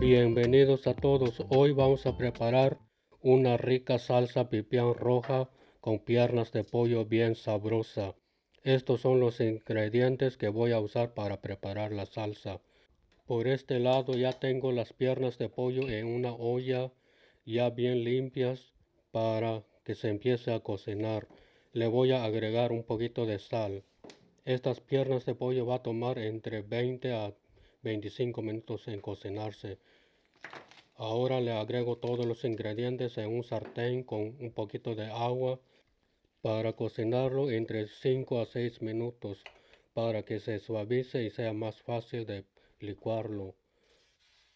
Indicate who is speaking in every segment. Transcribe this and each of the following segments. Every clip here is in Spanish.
Speaker 1: Bienvenidos a todos. Hoy vamos a preparar una rica salsa pipián roja con piernas de pollo bien sabrosa. Estos son los ingredientes que voy a usar para preparar la salsa. Por este lado ya tengo las piernas de pollo en una olla ya bien limpias para que se empiece a cocinar. Le voy a agregar un poquito de sal. Estas piernas de pollo va a tomar entre 20 a 25 minutos en cocinarse. Ahora le agrego todos los ingredientes en un sartén con un poquito de agua para cocinarlo entre 5 a 6 minutos para que se suavice y sea más fácil de licuarlo.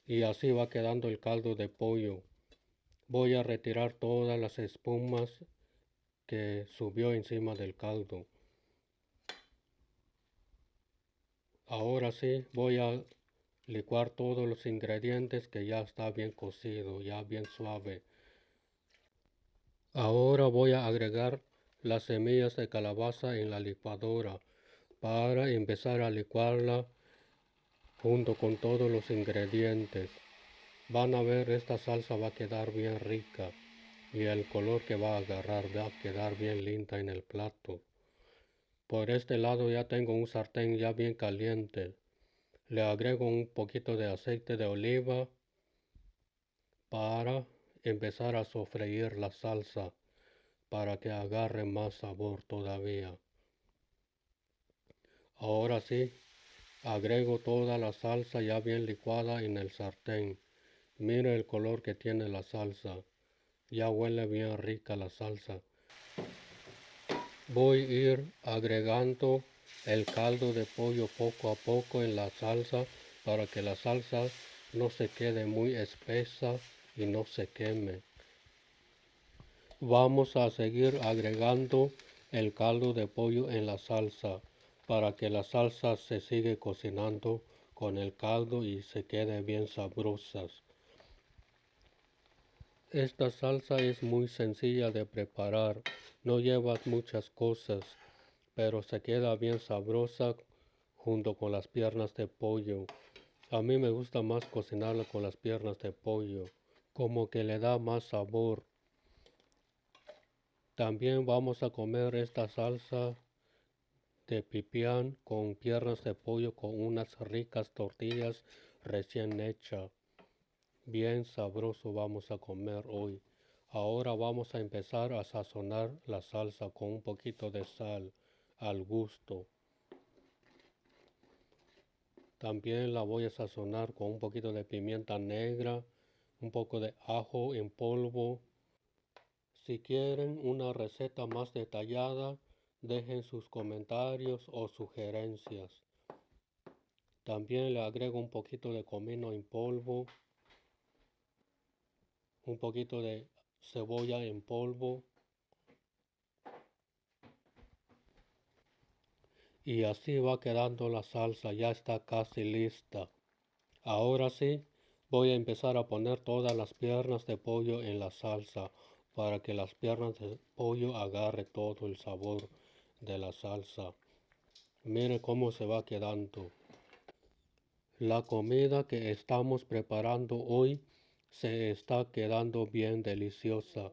Speaker 1: Y así va quedando el caldo de pollo. Voy a retirar todas las espumas que subió encima del caldo. Ahora sí voy a licuar todos los ingredientes que ya está bien cocido, ya bien suave. Ahora voy a agregar las semillas de calabaza en la licuadora para empezar a licuarla junto con todos los ingredientes. Van a ver, esta salsa va a quedar bien rica y el color que va a agarrar va a quedar bien linda en el plato. Por este lado ya tengo un sartén ya bien caliente. Le agrego un poquito de aceite de oliva para empezar a sofreír la salsa para que agarre más sabor todavía. Ahora sí, agrego toda la salsa ya bien licuada en el sartén. Mire el color que tiene la salsa. Ya huele bien rica la salsa. Voy a ir agregando el caldo de pollo poco a poco en la salsa para que la salsa no se quede muy espesa y no se queme. Vamos a seguir agregando el caldo de pollo en la salsa para que la salsa se siga cocinando con el caldo y se quede bien sabrosas. Esta salsa es muy sencilla de preparar, no lleva muchas cosas, pero se queda bien sabrosa junto con las piernas de pollo. A mí me gusta más cocinarla con las piernas de pollo, como que le da más sabor. También vamos a comer esta salsa de pipián con piernas de pollo con unas ricas tortillas recién hechas. Bien sabroso vamos a comer hoy. Ahora vamos a empezar a sazonar la salsa con un poquito de sal al gusto. También la voy a sazonar con un poquito de pimienta negra, un poco de ajo en polvo. Si quieren una receta más detallada, dejen sus comentarios o sugerencias. También le agrego un poquito de comino en polvo, un poquito de cebolla en polvo. Y así va quedando la salsa, ya está casi lista. Ahora sí, voy a empezar a poner todas las piernas de pollo en la salsa para que las piernas de pollo agarre todo el sabor de la salsa. Mire cómo se va quedando. La comida que estamos preparando hoy se está quedando bien deliciosa.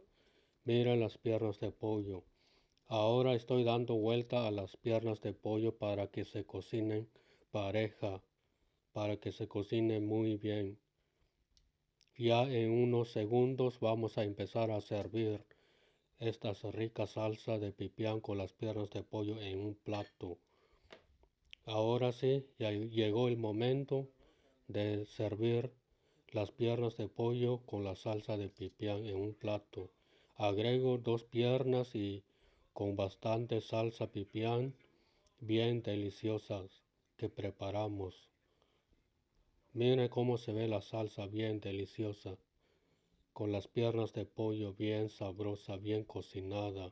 Speaker 1: Miren las piernas de pollo. Ahora estoy dando vuelta a las piernas de pollo para que se cocinen pareja, para que se cocine muy bien. Ya en unos segundos vamos a empezar a servir esta rica salsa de pipián con las piernas de pollo en un plato. Ahora sí, ya llegó el momento de servir las piernas de pollo con la salsa de pipián en un plato. Agrego 2 piernas y con bastante salsa pipián bien deliciosas que preparamos. Miren cómo se ve la salsa bien deliciosa con las piernas de pollo bien sabrosa, bien cocinada.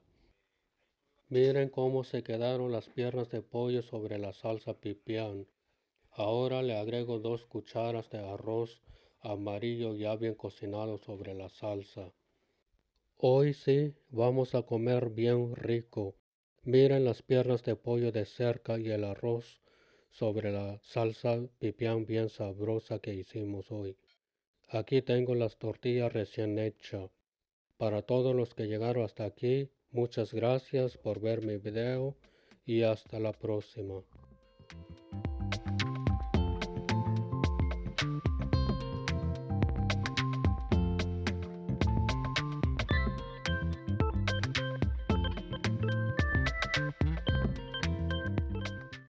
Speaker 1: Miren cómo se quedaron las piernas de pollo sobre la salsa pipián. Ahora le agrego 2 cucharas de arroz amarillo ya bien cocinado sobre la salsa. Hoy sí vamos a comer bien rico. Miren las piernas de pollo de cerca y el arroz sobre la salsa pipián bien sabrosa que hicimos hoy. Aquí tengo las tortillas recién hechas. Para todos los que llegaron hasta aquí, muchas gracias por ver mi video y hasta la próxima.